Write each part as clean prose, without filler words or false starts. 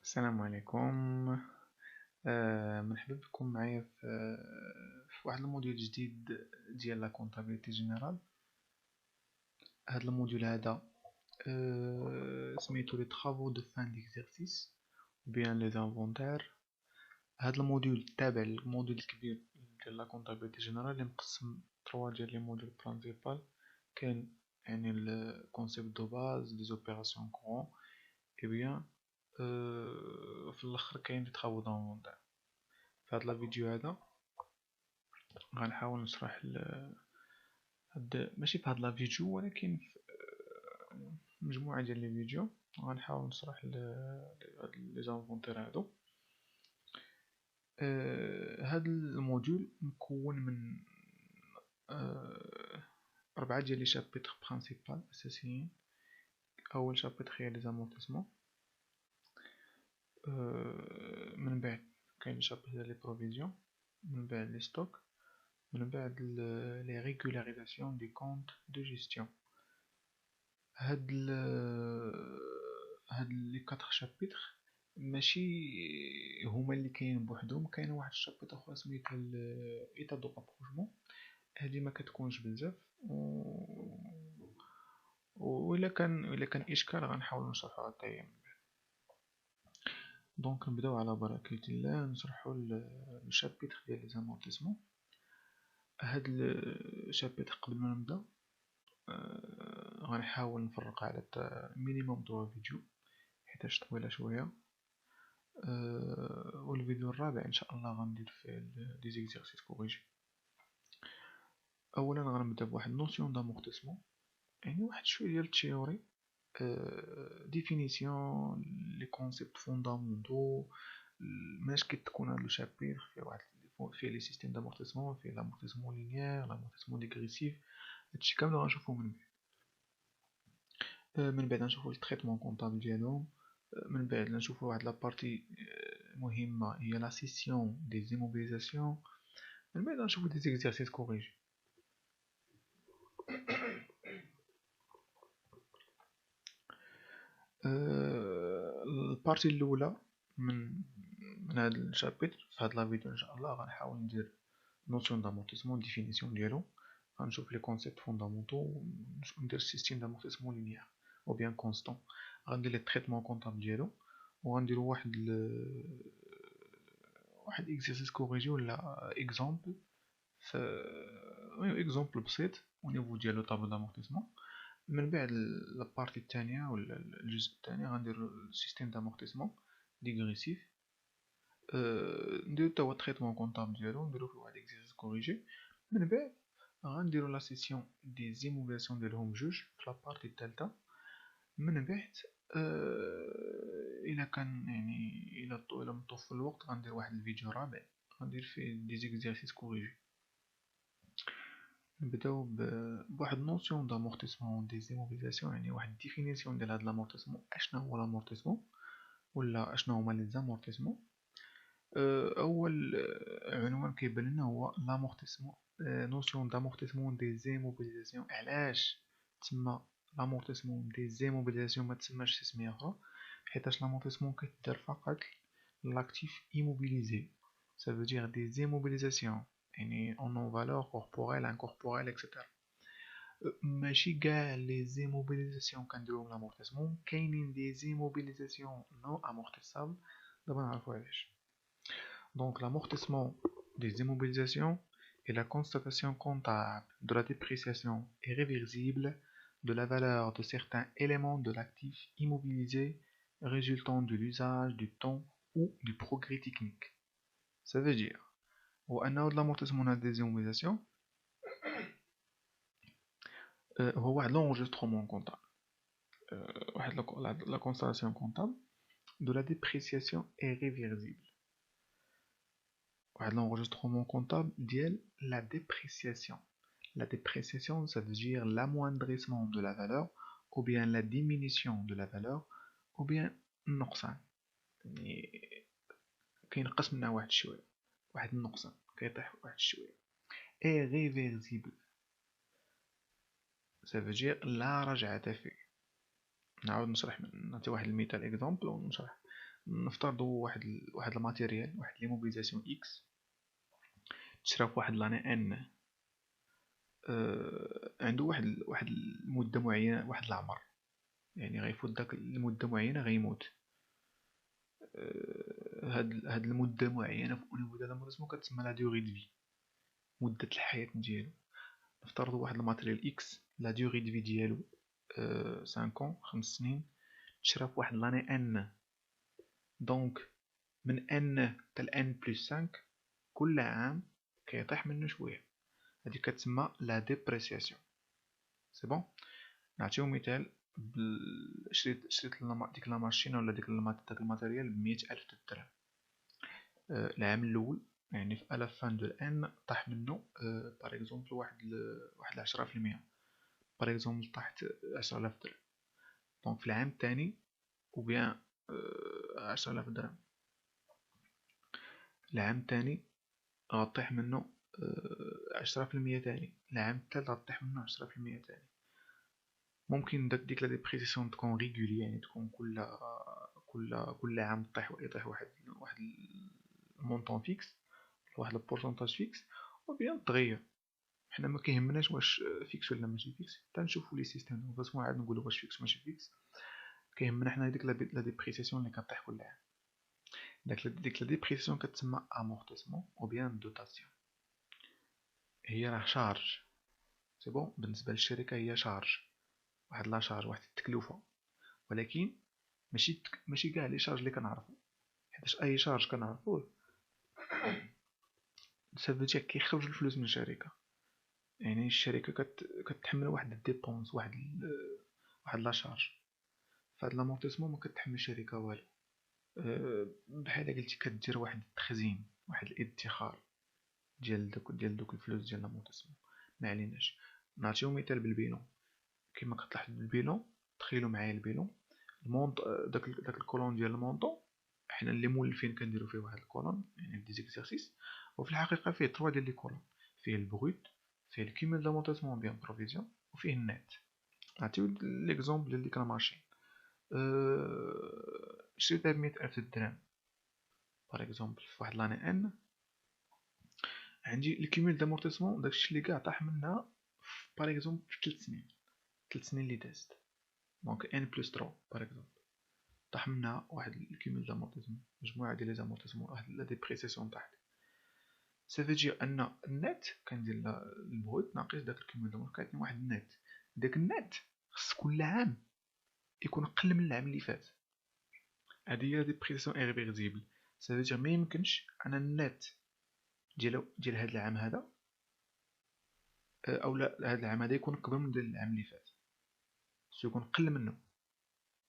السلام عليكم. مرحبا بكم معايا في واحد الموديول جديد ديال لا كونطابيلتي جينيرال. هاد الموديول هذا سميتو لي طرافو دو فان ديكزيرسيس بيان لي زانفونتير. هاد الموديول تابع للموديول الكبير ديال لا كونطابيلتي جينيرال اللي مقسم 3 ديال لي موديول برينسيبال. كاين يعني الكونسيبت دو باز لي زوبيراسيون كورون اي بيان في الاخر كاين لي طرافو دانفونتير. في هاد لا فيديو هذا غنحاول نشرح ماشي في هاد لا فيديو ولكن في مجموعة ديال لي فيديو غنحاول نشرح هاد لي زانفونتير هادو. هاد الموديول مكون من 4 ديال لي شابيتر برينسيبال اساسيين. اول شابيتر هي لي زامورتيسمون، من بعد كاين شابيتر ديال لي بروفيزيون، من بعد لي ستوك، من بعد لي ريغولاريزاسيون دي كونط دو جيستيون. هاد لي 4 شابيتر ماشي هما اللي كاين بوحدهم، كاين واحد الشابيتر اخر سميتها ايتا دو ابروشمون. هادي ما كتكونش بزاف الا كان اشكال غنحاول نشرحها حتى هي. دونك نبداو على بركة الله نشرحو الشابيتر ديال لي زامورتيسمون. هاد الشابيتر قبل ما نبدا غنحاول نفرق على مينيموم 3 فيديو حيتاش طويلة شوية. والفيديو الرابع ان شاء الله غندير فيه دي زيكزيرسيس كوريجي. اولا غنبدا بواحد نوسيون دامورتيسمون، يعني واحد شويه ديال التيوري، ديفينيسيون لي كونسيبت فوندامونتو. ماش كتكون هاد لو شابير فيه واحد فيه لي سيستيم دامورتيسمون، فيه لامورتيسمون لينيير، لامورتيسمون ديغريسيف. هادشي كامل غنشوفو من بعد غنشوفو التريتمون كونطابل ديالهم. من بعد نشوفو واحد لابارتي مهمة هي لا سيسيون دي زيموبيليزاسيون. من بعد نشوفو دي زيكزيرسيس كوريجي. البارتي الاولى من هذا الشابيتر في هذا لا فيديو ان شاء الله غنحاول ندير نوسيون دامورتيسمون، ديفينيسيون ديالو، غنشوف لي كونسيبت فوندامونتو، ندير سيستيم دامورتيسمون لينيير او بيان كونستون، غندير لي تريتمون كونطابل ديالو، وغنديرو واحد اكزرسيس كوريجي ولا اكزامبل. اكزامبل بسيط او نيفو ديالو طابلو دامورتيسمون. من بعد لابارتي الثانيه ولا الجزء الثاني غندير سيستيم دامورتيسمون ديغريسيف، نديرو حتى هو تريتمون كونطابل ديالو، نديرو فيه واحد اكزرسيس كوريجي. من بعد غنديرو لا سيسيون دي زيموبيلاسيون ديالهم جوج في لابارتي الثالثه. من بعد الا كان يعني الا مطوف الوقت غندير واحد الفيديو رابع غندير فيه دي زيكزارسيس كوريجي. نبداو بواحد نوسيون دامورتيسمون دي زيموبيليزاسيون، يعني واحد ديفينيسيون ديال هاد لامورتيسمون. اشنا هو لامورتيسمون ولا اشنا هما لي زامورتيسمون؟ اول عنوان كيبان لنا هو لامورتيسمون، نوسيون دامورتيسمون دي زيموبيليزاسيون. علاش تسمى لامورتيسمون دي زيموبيليزاسيون ما تسماش تسميه اخرى؟ حيتاش لامورتيسمون كتدار فقط لاكتيف immobilisé. Ça veut dire des immobilisations يعني en non valeur corporelle, incorporelle, etc. ماشي كاع لي زيموبيليزاسيون كنديروهم لامورتيسمون، كاينين دي زيموبيليزاسيون نو امورتيسابل. دابا نعرفو علاش. دونك l'amortissement des immobilisations est la constatation comptable de la dépréciation irréversible de la valeur de certains éléments de l'actif immobilisé résultant de l'usage du temps ou du progrès technique. Ça veut dire وأنه l'amortissement des immobilisations هو واحد l'enregistrement comptable، واحد la constatation comptable de la dépréciation irréversible، واحد l'enregistrement comptable ديال la dépréciation. La dépréciation, ça veut dire l'amoindrissement de la valeur, ou bien la diminution de la valeur, ou bien النقصان. يعني كينقص منها واحد شوية، واحد النقصان كيطيح واحد شوية. irréversible ça veut dire لا رجعة فيه. نعاود نشرح، نعطي واحد المثال اكزامبل ونشرح. نفترضوا واحد الماتيريال، واحد ليموبيليزاسيون اكس تشرا في واحد لاني ان، عنده واحد المده معينه، واحد العمر، يعني غيفوت داك المده معينه غيموت. هاد المده معينه في اونيفو ديال الموريسمو كتسمى لا دوغي دو في، مده الحياه ديالو. نفترضوا واحد الماتيريال اكس لا دوغي دو في ديالو 5 سنين، تشرا في واحد لاني ان. دونك من ان حتى ان بلس 5 كل عام كيطيح منه شويه، هذه كتسمى لا ديبريسياسيون. سي بون. نعطيو مثال، شريت ديك لا ماشين ولا داك الماتيريال ب100,000 درهم. العام الاول يعني في الا فان دو ان طاح منه باغ اكزومبل واحد 10%، باغ اكزومبل طاحت 10,000 درهم. دونك في العام الثاني او بيان 10,000 درهم، العام الثاني غطيح منه 10% تاني، العام الثالث غطيح منه 10% تاني. ممكن ديك لا ديبريسيسيون تكون ريغولي، يعني تكون كل عام يطيح واحد المونطون فيكس، واحد البورسونتاج فيكس، و بيان تغير. حنا ما كيهمناش واش فيكس ولا ماشي فيكس، حتى نشوفوا لي سيستيم بس عاد نقولوا واش فيكس ماشي فيكس. كيهمنا حنا ديك لا ديبريسيسيون اللي كطيح كل عام. ديك لا ديبريسيسيون كتسمى امورتيسمون او بيان دوتاسيون. هي راه شارج، سي بون. بالنسبه للشركه هي شارج، واحد لا شارج، واحد التكلفه. ولكن ماشي كاع لي شارج اللي كنعرفو، حيتاش اي شارج كنعرفوه سافوتير كيخرج الفلوس من الشركه. يعني الشركه كتحمل واحد الديبونس، واحد لا شارج. فهاد لامورتيسمون ما كتحمل الشركه والو. بحال قلتي كدير واحد التخزين، واحد الادخار ديال دوك الفلوس ديال لامورتيسمون. ما عليناش. نعطيو مثال بالبيلون. كما كتلاحظ بالبيلون، تخيلوا معايا البيلون، المونط داك الكولون ديال المونطون، حنا اللي مولفين كنديرو فيه واحد الكولون يعني دي زيكزارسيس. وفي الحقيقه فيه 3 ديال لي كولون، فيه البروت، فيه الكيمول دامونتاسمون بيان بروفيزيون، وفيه النت. نعطيو ليكزومبل ديال ديك لا ماشين. شريتها ب100,000 درهم باغ اكزومبل في واحد لاني ان. عندي الكيمول دامورتيسمون داكشي اللي كاع طاح منها باغ اكزومبل في 3 سنين اللي دازت. دونك ان بلس 3 باغ اكزومبل طاح منها واحد الكيمول دامورتيسمون، مجموعه ديال لي زامورتيسمون، واحد لا ديبريسيسيون طاحت. سافيتي ان النت كندير البروت ناقص داك الكيمول دامورتيسمون كيعطيني واحد النت. داك النت خص كل عام يكون اقل من العام اللي فات. هذه هي ديبريسيسيون ايرفيرسيبل. سافيتي ما يمكنش انا النت ديال هاد العام هذا او لا هاد العام هذا يكون اكبر من ديال العام اللي فات، خصو يكون قل منه.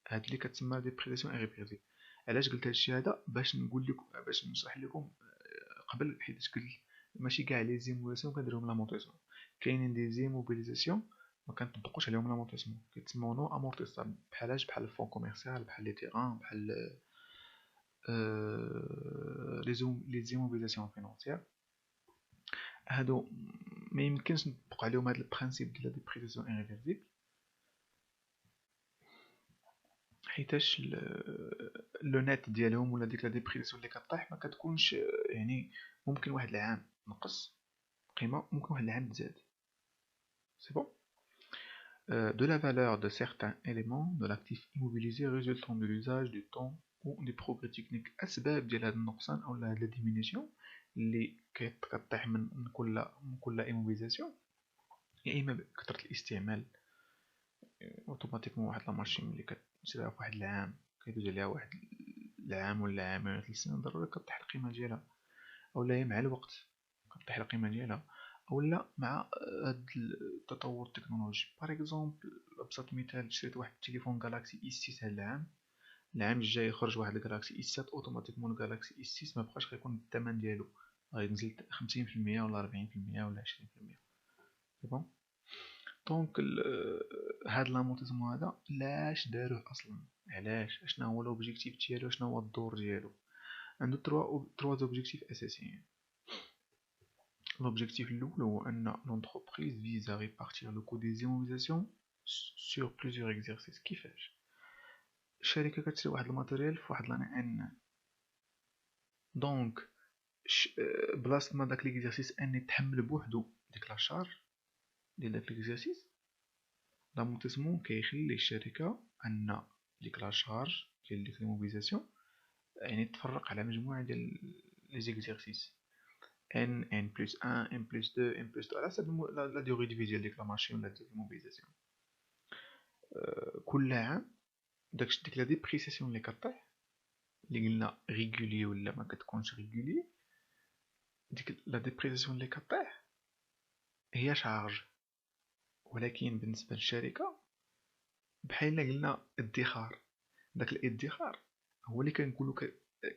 هاد اللي كتسمى ديبريسيسيون ايرفيرسيبل. علاش قلت هادشي هذا؟ باش نقول لكم، باش نشرح لكم قبل، حيت قلت ماشي كاع لي زيمولاسيون كنديرهم لامورتيسمون. كاينين دي زيموبيليزاسيون ما كنطبقوش عليهم لامورتيسمون، كيتسموا نو امورتيسابل. بحال الفون كوميرسيال، بحال لي تيران، بحال لي زيموبيليزاسيون فينونسيير. هادو ما يمكنش نطبق عليهم هاد البرانسيپ ديال ديبريسيسيون ايرفيرسيبل، حيتاش لو نت ديالهم ولا ديك لا ديبريسيون اللي كطيح ما كتكونش، يعني ممكن واحد العام نقص قيمه، ممكن واحد العام تزاد. سي بون. De la valeur de certains éléments de l'actif immobilisé résultant de l'usage du temps ou des progrès techniques. أسباب ديال هاد النقصان أو هاد لا ديمينيسيون اللي كطيح من كل immobilisation، يا إما بكثرة الاستعمال. اوتوماتيكمون واحد لا ماشين ملي كتشريها في واحد العام كيدوز عليها واحد العام ولا عامين ولا 3 سنين، ضروري كطيح القيمة ديالها. أولا هي مع الوقت كطيح القيمة ديالها، اولا مع هاد التطور التكنولوجي. باغ اكزومبل ابسط مثال، شريت واحد التليفون غالاكسي اي 6 هاد العام الجاي يخرج واحد الغالاكسي اي 7، اوتوماتيكمون الغالاكسي اي 6 مبقاش غيكون الثمن ديالو، غينزل 50% ولا 40% ولا 20%. سي بون. دونك هاد لامورتيزمون هذا علاش داروه اصلا؟ علاش؟ اشنا هو لوبجيكتيف ديالو؟ شنو هو الدور ديالو؟ عنده تروا اوبجيكتيف اساسيين. L'objectif الأول هو أن l'entreprise vise à répartir le coût des immobilisations sur plusieurs exercices. كيفاش؟ الشركه كتشري واحد الماتيريال في واحد لاني ان، دونك بلاصه ما داك ليكزارسيس ان يتحمل بوحدو ديك لا شارج ديال داك ليكزارسيس، لامورتيسمون كيخلي الشركه ان ديك لا شارج ديال ديك ليموبيليزاسيون يعني تفرق على مجموعه ديال لي زيكزارسيس ان بلس 1 ان بلس 2 ان بلس 3 على حسب لا ديغي دي في ديال ديك لا ماشين ولا ديك الموبيليزاسيون. كل عام ديك لا ديبريسيسيون اللي كطيح اللي قلنا ريغولي ولا ما كتكونش ريغولي، ديك لا ديبريسيسيون اللي كطيح هي شارج، ولكن بالنسبه للشركه بحال قلنا ادخار. داك الادخار هو اللي كنقولوا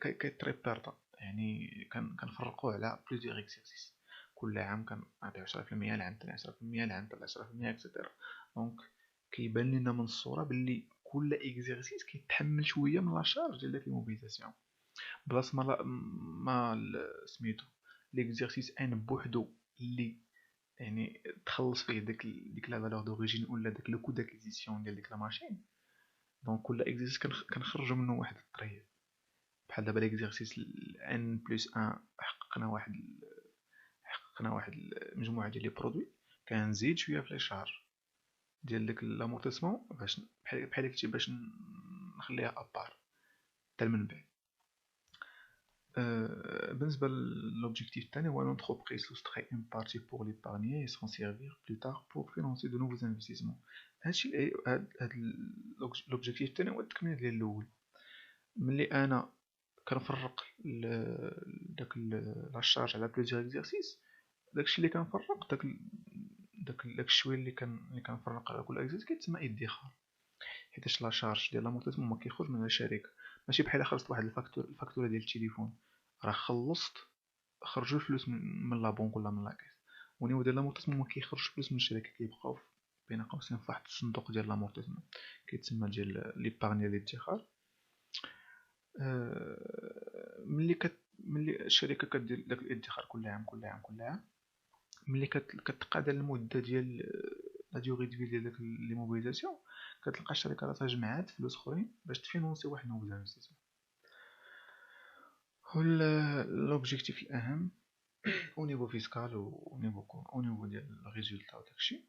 كيتريبيرطا، يعني كنفرقوه على بليزيور اكسيرسيس، كل عام كنعطيو 10%، العام الثاني 10%، العام الثالث 10%، اكسيتيرا. دونك كيبان لنا من الصوره باللي كل اكزرسيس كيتحمل شويه من لا شارج ديال داك الموبيليزاسيون، بلاص ما سميتو ليكزرسيس ان بوحدو اللي يعني تخلص فيه ديك لا فالور دوريجين ولا داك لو كو داكيزيسيون ديال ديك لا ماشين. دونك كل اكزرسيس كنخرجوا منه واحد الطريق، بحال دابا ليكزرسيس ان بلس 1 حققنا واحد المجموعه ديال لي برودوي، كنزيد شويه في لي شارج ديال داك لامورتيسمون باش بحال قلتي باش نخليها ابار حتى من بعد. بالنسبه للوبجيكتيف الثاني هو لونتربريز soustrait une partie pour l'épargner et s'en servir plus tard pour financer de nouveaux investissements. هادشي هاد لوبجيكتيف الثاني هو التكمله ديال الاول، ملي انا كنفرق داك لاشارج على بليزيور اكزرسيس، داكشي اللي كنفرق داك الشويه اللي كنفرق على كل اكزرسيس كيتسمى ادخار، حيتاش لا شارج ديال لامورتيسمون ما كيخرج من الشركه، ماشي بحال خلصت واحد الفاكتوره ديال التليفون راه خلصت خرجوا الفلوس من لا بونك ولا من لاكاس، ونيفو ديال لامورتيسمون ما كيخرجش فلوس من الشركه، كيبقاو بين قوسين في واحد الصندوق ديال لامورتيسمون كيتسمى ديال ليبارني الادخار. ملي الشركه كدير داك الادخار كل عام كل عام كل عام، ملي كتقاد المده ديال لا ديوري دو في ديال داك لي موبيليزاسيون، كتلقى الشركه راسها جمعات فلوس اخرين باش تفينونسي واحد نوفو انفستيسمون. لوبجيكتيف الاهم او نيفو فيسكال او نيفو ديال الريزولتا وداكشي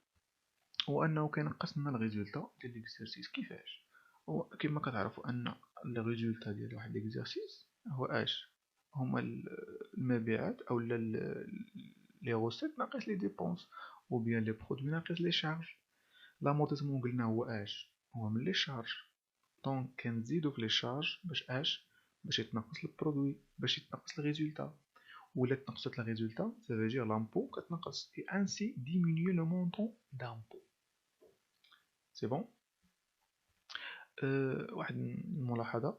هو انه كينقص لنا الريزولتا ديال ليكزارسيس. كيفاش؟ هو كما كتعرفوا ان الريزولتا ديال واحد ليكزارسيس هو هما المبيعات او لي روسيت ناقص لي ديبونس، او بيان لي برودوي ناقص لي شارج. لامورتيسمون قلنا هو هو من لي شارج، دونك كنزيدو في لي شارج باش يتنقص البرودوي، باش يتنقص الريزولتا، ولا تنقصت الريزولتا ça veut dire l'impôt كتنقص et ainsi diminuer le montant d'impôt. c'est bon. واحد الملاحظه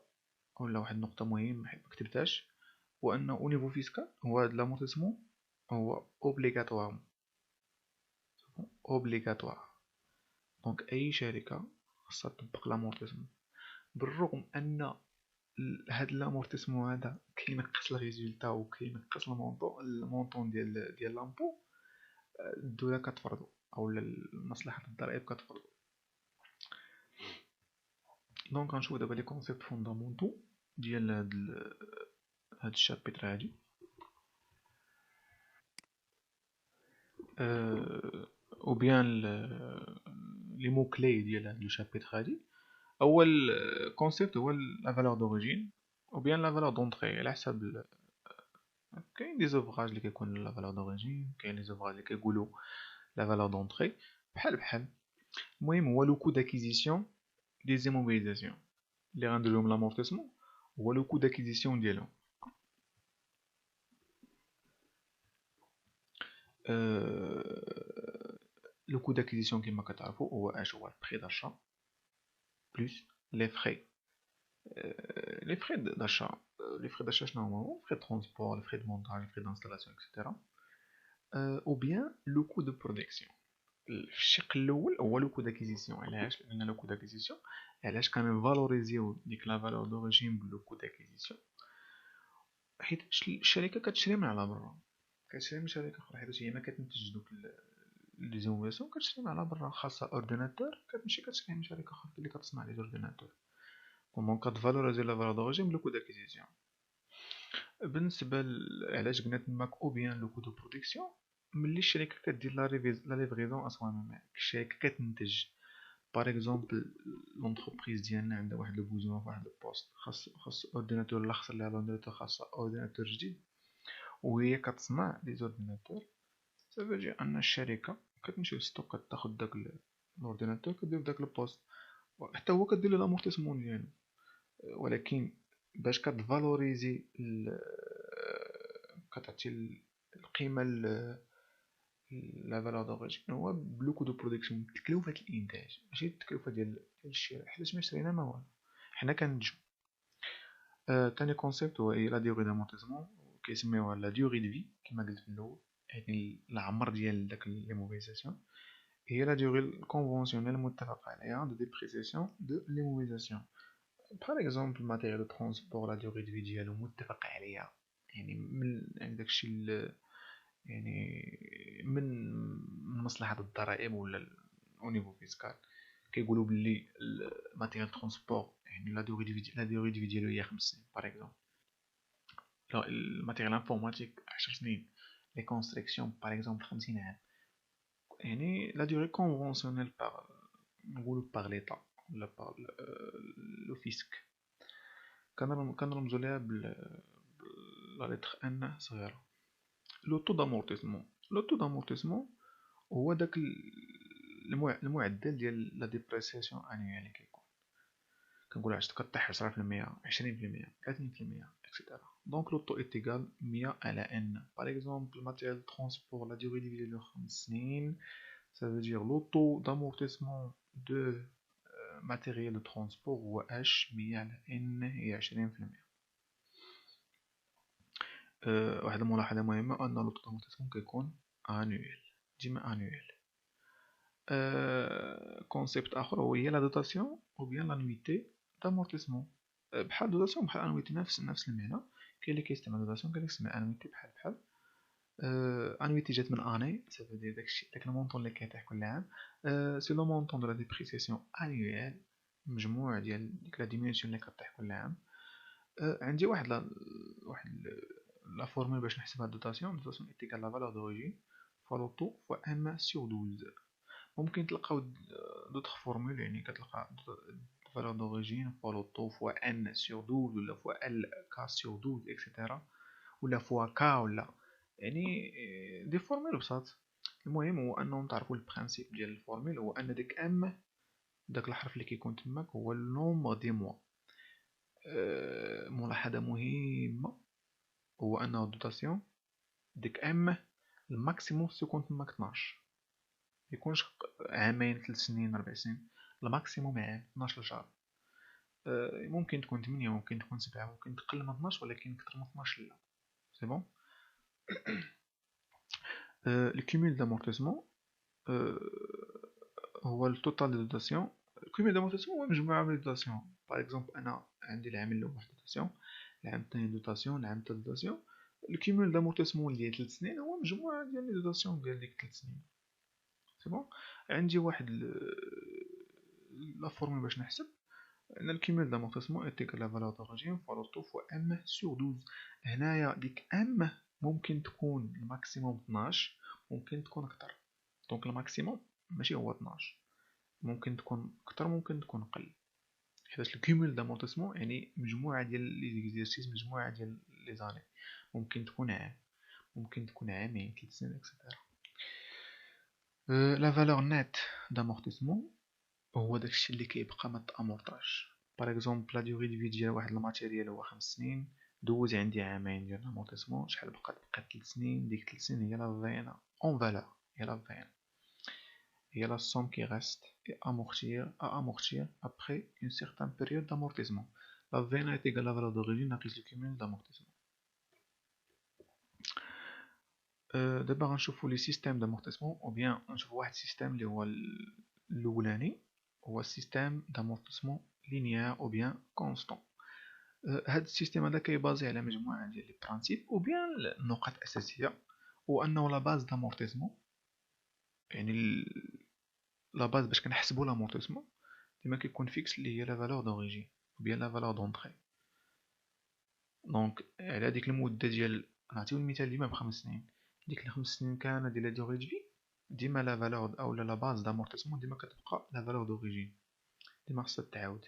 ولا واحد النقطه مهمه ما كتبتهاش، هو انه او نيفو فيسكال هو هاد لامورتيسمون هو اوبليغاتوار، دونك اي شركه خاصها تطبق لامورتيسمون، بالرغم ان هاد لامورتيسمون هذا كينقص الريزولتا وكينقص المونطون ديال لامبو، الدوله كتفرضو او مصلحه الضرائب كتفرضو. دونك غنشوفو دابا لي كونسيبت فوندامونتو ديال هاد الشابيتر هادي. او بيان لي مو كلي ديال هاد الشابيتر هادي. اول كونسيبت هو لا فالور دوريجين او بيان لا فالور دونطري، على حسب كاين دي زوفراج اللي كيكون لا فالور دوريجين، كاين لي زوفراج اللي كيقولوا لا فالور دونطري، بحال المهم هو لو كو داكيزيسيون دي زيموبيليزاسيون اللي غندير لهم لامورتيسمون، هو لو كو داكيزيسيون ديالهم. لو كو داكيزيسيون كما كتعرفوا هو هو البري داشا بلس لي فري. لي فري داشا شنو هما؟ فري دو ترونسبور، لي فري دو مونتاج، لي فري دانستالاسيون اكسيتيرا، او بيان لو كو دو برودكسيون. في الشق الاول هو لو كو داكيزيسيون. علاش؟ لان لو كو داكيزيسيون علاش كنفالوريزيو ديك لا فالور دوريجين بلو كو داكيزيسيون، حيت الشركه كتشري من على برا، كتشري من شركه اخرى، حيت هي ما كتنتج دوك لي زيموبيليسيون، كتشري من على برا، خاصه اورديناتور كتمشي كتشري من شركه اخرى اللي كتصنع لي اورديناتور. دونك كتفالوريزي لا فالور دوريجين من لو كو داكيزيسيون. بالنسبه علاش قلنا تماك او بيان لو كو دو برودكسيون، ملي الشركه كدير لا ليفريزون اسوان، الشركه كتنتج باغ اكزومبل لونتربريز ديالنا عندها واحد لو بوزون في واحد البوست، خاص اورديناتور، لا خسر ليها لورديناتور، خاصها اورديناتور جديد، وهي كتصنع لي زورديناتور. سافو دير ان الشركه كتمشي للستوك، كتاخد داك لورديناتور، كدير داك البوست، حتى هو كدير له لامورتيسمون ديالو. ولكن باش كتفالوريزي كتعطي القيمه لا فالور دوريجين هو بلو كو دو برودكسيون، تكلفة الانتاج، ماشي التكلفة ديال الشراء، حيت ما شرينا ما والو، حنا كننتجو. تاني كونسيبت هو لا ديوغي دامورتيزمون، كيسميوها لا ديوغي دو في كما قلت في الاول، يعني العمر ديال داك لي موبيليزاسيون. هي لا ديوغي الكونفونسيونيل المتفق عليها دو ديبريسياسيون دو لي موبيليزاسيون. بحال اكزومبل ماتيريال دو ترونسبور، لا ديوغي دو في ديالو متفق عليها، يعني من يعني داكشي يعني من مصلحة الضرائب ولا او نيفو فيسكال، كيقولوا باللي الماتيريال ترونسبور يعني لا ديوغي دو في ديالو هي 5 سنين باغ اكزومبل. الماتيريال انفورماتيك 10 سنين، لي كونستركسيون باغ اكزومبل 50 عام. يعني لا ديوغي كونفونسيونيل باغ، نقولوا باغ ليطا ولا باغ لو فيسك، كنرمزوا ليها لا لتر ان صغيره. لو تو دامورتيسمون، لو تو دامورتيسمون هو داك المعدل ديال لا ديبريسياسيون انيوال اللي كيكون، كنقولوا عشت كطيح 10%، 20%، 30%، اكسيتيرا. دونك لو طو ايتيغال 100 على ان. باغ اكزومبل ماتيريال دو لا ديوري دي ديالو 5 سنين، ça veut dire لو طو دامورتيسمون دو ماتيريال دو ترونسبور هو اش 100 على ان هي 20%. واحد الملاحظة مهمة أن لو طو دامورتيسمون كيكون انويل، ديما انويل. كونسيبت اخر هو هي لا دوتاسيون او بيان لانويتي دامورتيسمون. بحال دوتاسيون بحال انويتي، نفس المعنى. كاين اللي كيستعمل دوتاسيون، كاين اللي كيستعمل انويتي بحال انويتي جات من اني، سافو دير داكشي داك المونطون اللي كيطيح كل عام. سي لو مونطون دو لا ديبريسياسيون انويال، مجموع ديال ديك لا ديمينسيون اللي كطيح كل عام. عندي لا فورمول باش نحسب هاد الدوتاسيون. دوتاسيون ايتيكال لا فالور دوريجين فوا لو طو فوا ام سور 12. ممكن تلقاو دوطخ فورمول، يعني كتلقى فالور دوريجين فوا لو طو فوا ان سور 12 ولا فوا ال كا سور 12 اكسيتيرا، ولا فوا كا، ولا يعني دي فورمول بساط. المهم هو انه نعرفوا البرانسيپ ديال الفورمول، هو ان ديك ام، داك الحرف اللي كيكون تماك هو النومبر دي موا. ملاحظة مهمة هو انه الدوتاسيون ديك ام الماكسيموم تكون تماك 12، ميكونش عامين 3 سنين 4 سنين، الماكسيموم عام 12 شهر. ممكن تكون 8، ممكن تكون 7، ممكن تقل من 12، ولكن كتر من 12 لا. سي بون. لو كومول دامورتيسمون هو التوتال دو دوتاسيون. الكومول دامورتيسمون هو مجموعة من الدوتاسيون. باغ اكزومبل انا عندي العام الاول واحد دوتاسيون، العام الثاني دوتاسيون، العام الثالث دوتاسيون. الكومول دامورتيسمون ديال 3 سنين هو مجموعة ديال لي دوتاسيون ديال ديك 3 سنين. سي بون. عندي واحد لا فورمول باش نحسب ان الكيميل دامورتيسمون ايتيكال لا فالور دوريجين فوا لو طو فوا ام سور 12. هنايا ديك ام ممكن تكون الماكسيموم 12، ممكن تكون اكثر. دونك الماكسيموم ماشي هو 12، ممكن تكون اكثر، ممكن تكون اقل، حيت الكيميل دامورتيسمون يعني مجموعه ديال لي زيكزيرسيس، مجموعه ديال لي زاني. ممكن تكون عام، ممكن تكون عامين، 3 سنين اكسيتيرا. لا فالور نيت دامورتيسمون هو داكشي اللي كيبقى ما تامورطاش. باغ اكزومبل لا ديوغي دو في ديال واحد الماتيريال هو 5 سنين، دوز عندي عامين ديال لامورتيسمون، شحال بقات؟ 3 سنين. ديك 3 سنين هي لا فينا اون فالور، هي لا فينا، هي لا somme qui reste et amortir après une certaine période d'amortissement. La vena est égale à la valeur d'origine ناقص le cumul d'amortissement. دابا غنشوفو لي سيستيم دامورتيسمون، او بيان نشوفو واحد السيستيم اللي هو الاولاني، هو السيستيم دامورتيسمون لينيير او بيان كونستون. هاد السيستيم هذا كيبازي على مجموعه ديال لي برانسيپ او بيان النقاط الاساسيه، وانه لا باز دامورتيسمون يعني لا باز باش كنحسبوا لامورتيسمون ديما كيكون فيكس اللي هي لا فالور دوريجين. ou bien la valeur d'entrée. دونك على ديك المدة ديال نعطيو المثال ديما ب5 سنين، ديك ال5 سنين كاملة ديال لا دوغي دو في ديما لا فالور او لا باز دامورتيسمون ديما كتبقى لا فالور دوريجين، ديما خصها تعاود.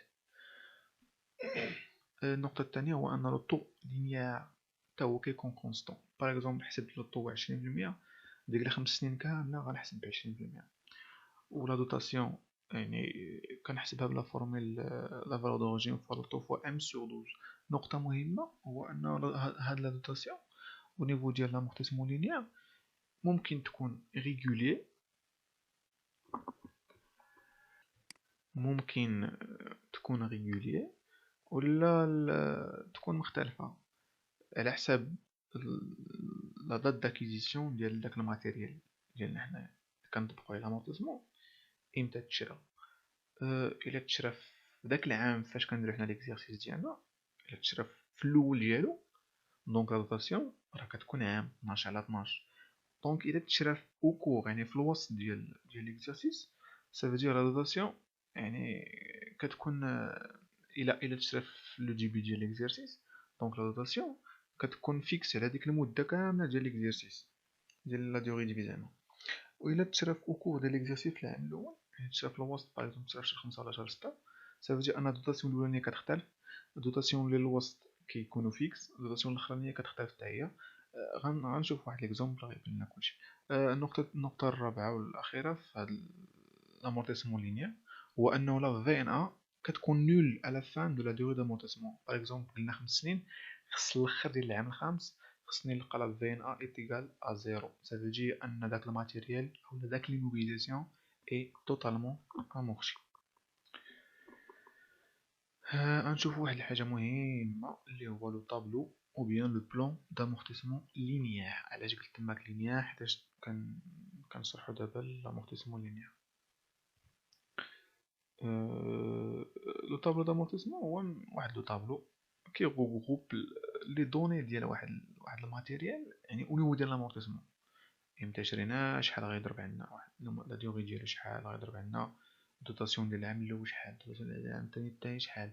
النقطة الثانية هو أن لو طو لينيار تا هو كيكون كونستون. باغ اكزومبل حسبت لو طو 20%، ديك ل5 سنين كاملة غنحسب ب20%. و لا دوتاسيون يعني كنحسبها بلا فورميل لا فالور دوريجين فوا لو طو فوا ام سور 12. نقطة مهمة هو أن هاد لا دوتاسيون au niveau ديال l'amortissement linéaire ممكن تكون régulier، ممكن تكون régulier ولا تكون مختلفة على حساب لا دات داكيزيسيون ديال داك الماتيريال ديالنا حنايا. كنطبقو على الامورتيسمون امتى تشرى، الا تشرى في داك العام فاش كنديرو حنا ليكزيرسيس ديالنا، الا تشرى في الاول ديالو دونك لا دوتاسيون راه كتكون عام 12 على 12. دونك الا تشرى او كور يعني في الوسط ديال ليكزيرسيس سافو لا دوتاسيون يعني كتكون الا تشرى في لو ديبي ديال ليكزيرسيس دونك لا دوتاسيون كتكون فيكس على ديك المده كامله ديال ليكزيرسيس ديال لا ديوري دي فيزيون. وإلا تشرى في او كور ديال ليكزيرسيس في العام الاول، يعني تشرى في الوسط باغ اكزومبل تشرى في شهر 5 ولا شهر 6، سافو ان الدوتاسيون الاولانيه كتختلف، الدوتاسيون ديال الوسط كيكونوا فيكس، الدوتاسيون الاخرانيه كتختلف حتى هي. غنشوف واحد ليكزومبل غيبين لنا كلشي. النقطة الرابعة والأخيرة في هاد الامورتيسمون لينيير هو أنه لا في ان ا كتكون نول على فان دو لا دوري دامورتيسمون. باغ اكزومبل قلنا 5 سنين، خص الآخر ديال العام الخامس خصني نلقى لا في ان ا ايتيغال ا زيرو، سافو دير أن داك الماتيريال أو داك ليموبيليزاسيون اي توتالمون امورتي. غنشوفو واحد الحاجة مهمة اللي هو لو طابلو او بيان لو بلان دامورتيسمون لينيير. علاش قلت تماك لينيير؟ حيتاش كنشرحو دابا لامورتيسمون لينيير. لو طابلو دامورتيسمون هو واحد لو طابلو كيغروب لي دوني ديال واحد الماتيريال، يعني او نيفو ديال لامورتيسمون، امتى شريناه، شحال غيضرب عندنا، واحد لا ديوغي ديالو شحال غيضرب عندنا، دوتاسيون ديال العام الاول شحال، دوتاسيون ديال العام الثاني شحال،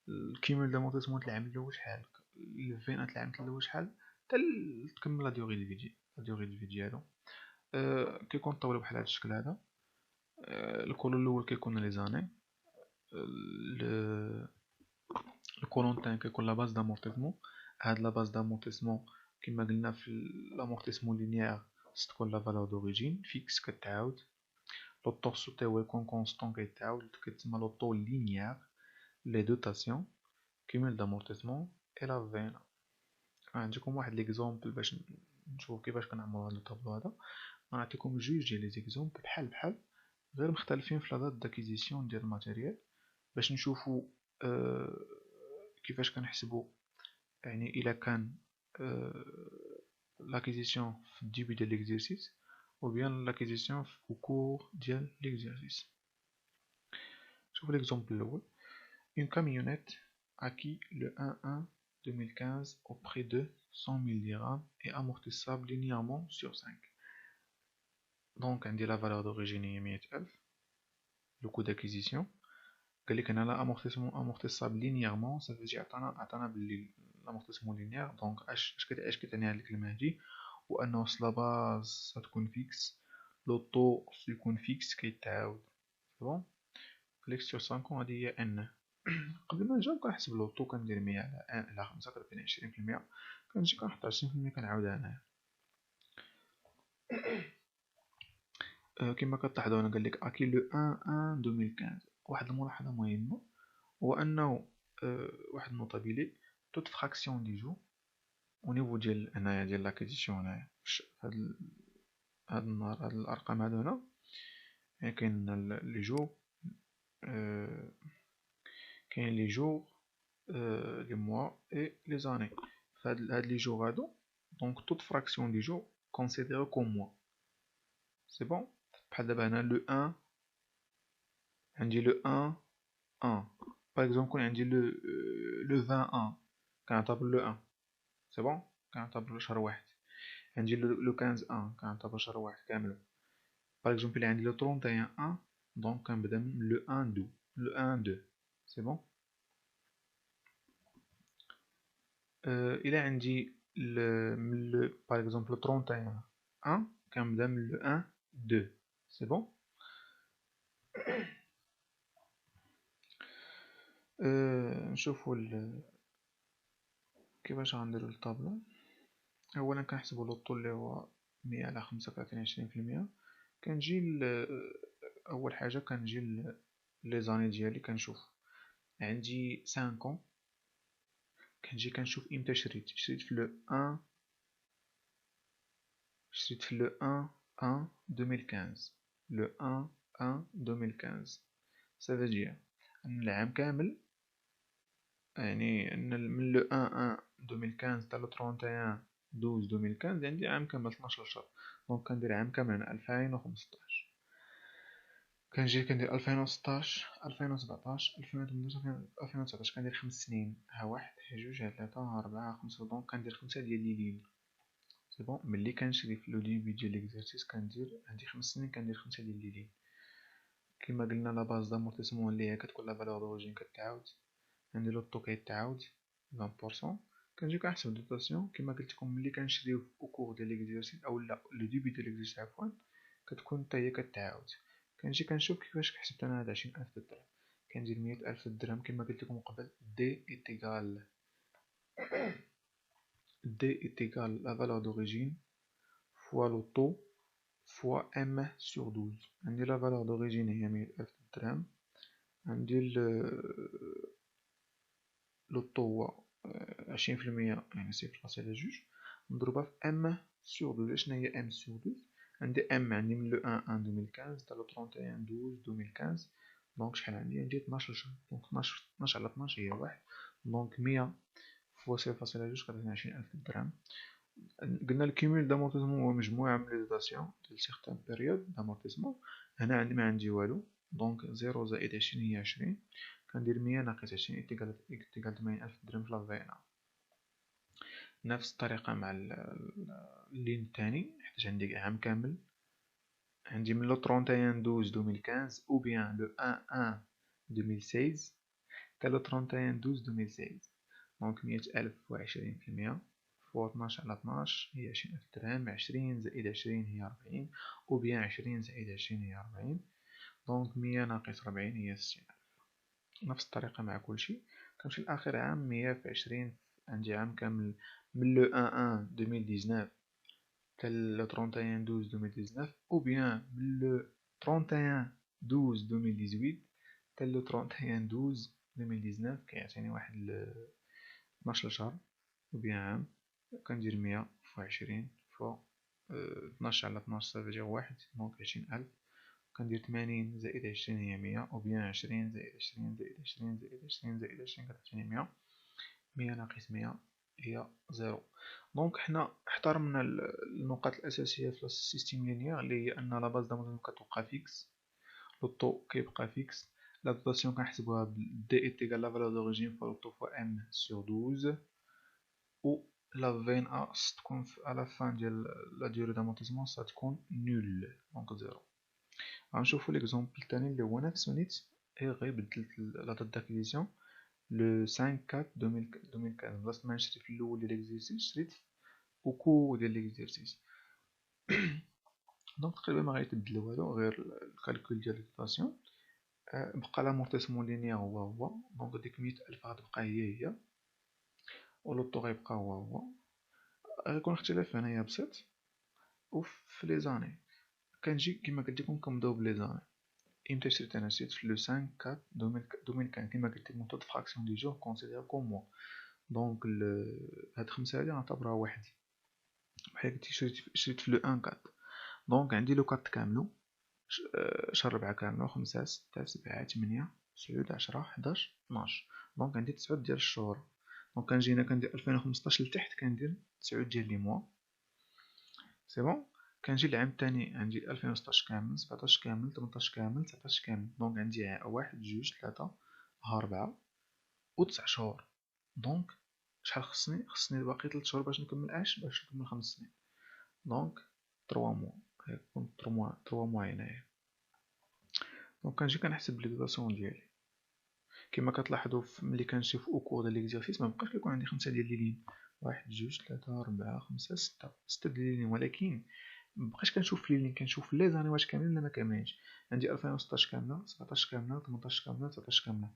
الكيمول دامورتيسمون ديال العام الاول شحال، الفينات العام الاول شحال، حتى تكمل لا ديوغي دو في ديالو. كيكون الطابلو بحال هاد الشكل هذا. الكولون الاول كيكون لي زاني، الكولون الثاني كيكون لا باز دامورتيسمون. هاد لا باز دامورتيسمون كما قلنا في لامورتيسمون لينيير تكون لا فالور دوريجين فيكس كتعاود. لو طورسو تا هو يكون كونستون كيتعاود، كتسمى لو طو لينيير. لي دوتاسيون كيمول دامورتيسمون اي لا فين. عندكم واحد ليكزومبل باش نشوف كيفاش كنعملو هاد الطابلو هذا. غنعطيكم جوج ديال لي زيكزومبل بحال غير مختلفين في لا دات داكيزيسيون ديال الماتيريال باش نشوفو كيفاش كنحسبو، يعني الا كان لاكيزيسيون في الديبي ديال ليكزيرسيس ou bien l'acquisition au cours ديال l'exercice. شوفوا l'exemple الأول. Une camionnette acquis le 1-1-2015 au prix de 100 000 dirhams et amortissable linéairement sur 5. Donc عندي la valeur d'origine هي 100,000، le coût d'acquisition قال لك هنا لا amortissable linéairement، ça veut dire عطانا باللي l'amortissement linéaire. donc اش كتعني هاد الكلمة هادي؟ وأنه لا باز غتكون فيكس، لو طو خصو يكون فيكس كيتعاود. بون قالك سور 5 هادي هي ان. قبل ما نجاوب كنحسب لو طو كندير 100 على ان على 5 كتعطيني 20%، كنجي كنحط 20% كنعاودها انايا. كما كتلاحظوا انا قالك اكي لو 1-1-2015. واحد الملاحظة مهمة هو انه واحد النوطابيلي توت فراكسيون دي جو او نيفو ديال هنايا ديال لاكيزيسيون هنايا هاد الارقام هادو هنا، يعني كاين لي جور، كاين لي جور، لي موا اي لي زاني. فهاد لي جور هادو دونك توت فراكسيون دي جور كونسيديرو كوم موا. سي بون. بحال دابا هنا لو 1 عندي لو 1 باغ اكزومبل كون عندي لو 21 كنعتبر لو 1 سي بون، كنعتبر شهر واحد. عندي لو 15 كنعتبر شهر واحد كامل. باغ اكزومبل عندي لو 31 دونك كنبدا من لو 1 2 سي بون. إلا عندي من باغ اكزومبل 31 1 كنبدا من لو 1 2 سي بون. نشوفو كيفاش غنديرو الطابلة. اولا كنحسبو لوطو اللي هو 100 على 35 20%. كنجي اول حاجه كنجي لي زاني ديالي كنشوف عندي 5 ans. كنجي كنشوف امتى شريت في لو 1 شريت في لو 1 1 2015 لو 1 1 2015 سافا دير ان العام كامل، يعني ان من لو 1 1 2015 حتى لو 31 12 2015 عندي عام كامل 12 شهر. دونك كندير عام كامل من 2015. كنجي كندير 2016 2017 2018 2019 كندير 5 سنين. ها 1 ها 2 ها 3 ها 4 ها 5. دونك كندير 5 ديال لي لين. سي بون ملي كنشري في لو ديبي ديال ليكزارسيس كندير عندي 5 سنين كندير 5 ديال لي لين. كيما قلنا لا باز دامورتيسمون اللي هي كتكون لا فالور دوريجين كتعاود، عندي لو طو كيتعاود 20%. كنجي كنحسب دوطاسيون كيما قلت لكم ملي كنشريو او كور ديال ليكزارسيس او لا لو ديبي ديال ليكزارسيس عفوا كتكون حتى هي كتعاود. كنجي كنشوف كيفاش حسبت انا هاد 20000 درهم. كندير 100000 درهم كيما قلت لكم قبل دي ايتيغال لا فالور دوريجين فوا لو طو فوا ام سور 12. عندي لا فالور دوريجين هي 100000 درهم، عندي لو طو هو 20% يعني 0.2 مضروبة في ام سور 12. شنو هي ام سور 12؟ عندي ام عندي من لو 1 1 2015 حتى لو 31 12 2015. دونك شحال عندي 12 شهر. دونك 12 على 12 هي 1. دونك 100 فوا 0.2 كتعطيني 20000 درهم. قلنا الكيمول دامورتيسمون هو مجموعة من لي دوتاسيون ديال سيغتان بيريود دامورتيسمون. هنا عندي ما عندي والو. دونك 0 زائد 20 هي 20. كندير 100 ناقص 20 ايكال 80000 درهم في لافينا. نفس الطريقة مع اللين الثاني، حيت عندي عام كامل. عندي من لو 31 12 2015 او بيان لو 1 1 2016 حتى لو 31 12 2016. دونك 100000 و 20% فوا 12 على 12 هي 20000 درهم. 20 زائد 20 هي 40 او بيان 20 زائد 20 هي 40. دونك 100 ناقص 40 هي 60000. نفس الطريقة مع كلشي. كنمشي لآخر عام 100 في 20. عندي عام كامل من لو 1 1 2019 حتى لو 31 12 2019 او بيان من لو 31 12 2018 حتى لو 31 12 2019 كيعطيني واحد 12 شهر او بيان عام. كندير 100 في 20 فوا 12 على 12 صافي واحد. دونك 20000. كندير 80 زائد 20 هي 100 او بيان 20 زائد 20 زائد 20 زائد 20 زائد 20 كتعطيني 100. 100 ناقص 100 هي 0. دونك حنا احترمنا النقاط الأساسية في السيستيم لينيير اللي هي أن لا باز دامورتيسمون كتبقى فيكس، لو طو كيبقى فيكس، لا دوتاسيون كنحسبوها ب دي ايتيغال لا فالور دوريجين فوا لو طو فوا ام سور 12 و لا فين ا تكون على فان ديال لا ديوري دامورتيسمون تكون نول دونك 0. غنشوفو ليكزومبل الثاني اللي هو نفس نيت غير بدلت لا دات داكيزيسيون لو 5 4 2015. بلاصة ما نشري في الاول ديال ليكزيرسيس شريت او كو ديال ليكزيرسيس. دونك تقريبا ما غيتبدل والو غير الكالكول ديال الدوتاسيون. بقى لامورتيسمون لينيير هو دونك ديك 100000 غتبقى هي و لو طو غيبقى هو. غيكون اختلاف هنايا بسيط. و في لي زاني كنجي كيما قلت لكم كنبداو بلي زاني. امتى شريت انا؟ شريت في لو 5 4 2015 كيما قلت لكم طو فراكسيون دي جور كونسيدير كوم موا. دونك هاد 5 هادي غنعتبرها واحد. بحال قلت شريت في لو 1 4. دونك عندي لو 4 كاملو شهر 4 كاملو 5 6 7 8 9 10 11 12. دونك عندي 9 ديال الشهور. دونك كنجي هنا كندير 2015 لتحت كندير 9 ديال لي موا. سي بون. كنجي العام الثاني عندي 2016 كامل 17 كامل 18 كامل 19 كامل. دونك عندي 1 2 3 4 و 9 شهور. دونك شحال خصني باقي 3 شهور باش نكمل باش نكمل 5 سنين. دونك 3 موا غيكون 3 موا هنايا. دونك كنجي كنحسب لي دوطاسيون ديالي. كما كتلاحظوا ملي كنمشي في اوكور ديال ليكزارسيس مبقاش كيكون عندي 5 ديال لي لين، 1 2 3 4 5 6 ديال لي لين، ولكن مبقاش كنشوف لي لين، كنشوف لي زانيوات كاملين ولا ما كاملينش. عندي 2016 كامله، 17 كامله، 18 كامله، 19 كامله،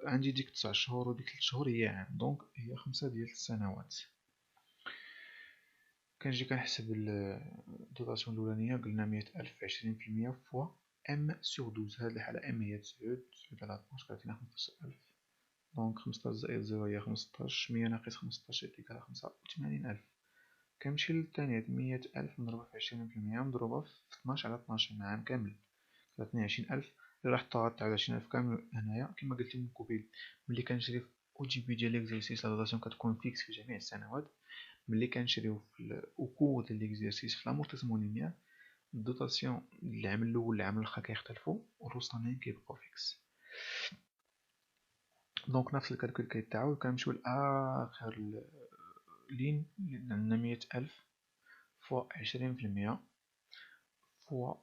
عندي ديك 9 شهور وديك 3 شهور هي عام، دونك هي 5 ديال السنوات. كنجي كنحسب الدوطاسيون الاولانيه، قلنا 100,000 في 20% فوا ام سور 12. هاد الحاله ام هي 9 على 12 كتعطينا 15,000، دونك 15 زائد 0 هي 15، 100 ناقص 15 يعطيك 85,000. كنمشي للثانية، 100,000 مضروبة في 20% مضروبة في 12 على 12 عام كامل، عطاتني 20,000. إلا رحت ضغطت على 20,000 كامل هنايا كما قلت من قبيل، ملي كنشري في او جي بي ديال ليكزارسيس لا دوطاسيون كتكون فيكس في جميع السنوات. ملي كنشريو في او ديال ليكزارسيس في لامورتيسمون لينيير، الدوطاسيون العام الاول العام الاخر كيختلفوا والوسطانيين كيبقاو فيكس. دونك نفس الكالكول كيتعاود، كنمشيو لاخر لين عندنا 100,000 فوا 20% فوا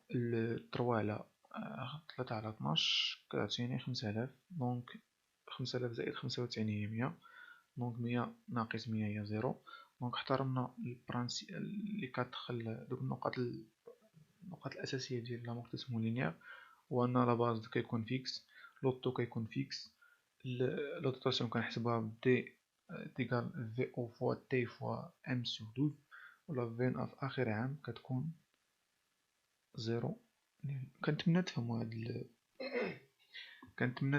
3 على 3 على 12 كتعطيني 5,000، دونك 5,000 زائد 95 هي 100، دونك 100 ناقص 100 هي 0. دونك احترمنا البرانسي اللي كتدخل دوك النقاط الأساسية ديال لامورتيسمون لينيير، هو أن لا باز كيكون فيكس، لوطو كيكون فيكس، لا دوطاسيون كنحسبوها ب دي تيكال في او فوا تي فوا ام سور 12، ولا في ان في آخر عام كتكون 0. كنتمنى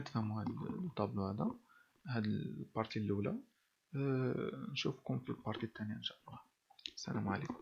تفهموا هاد الطابلو هذا، هاد البارتي الاولى. نشوفكم في البارتي الثانيه ان شاء الله. السلام عليكم.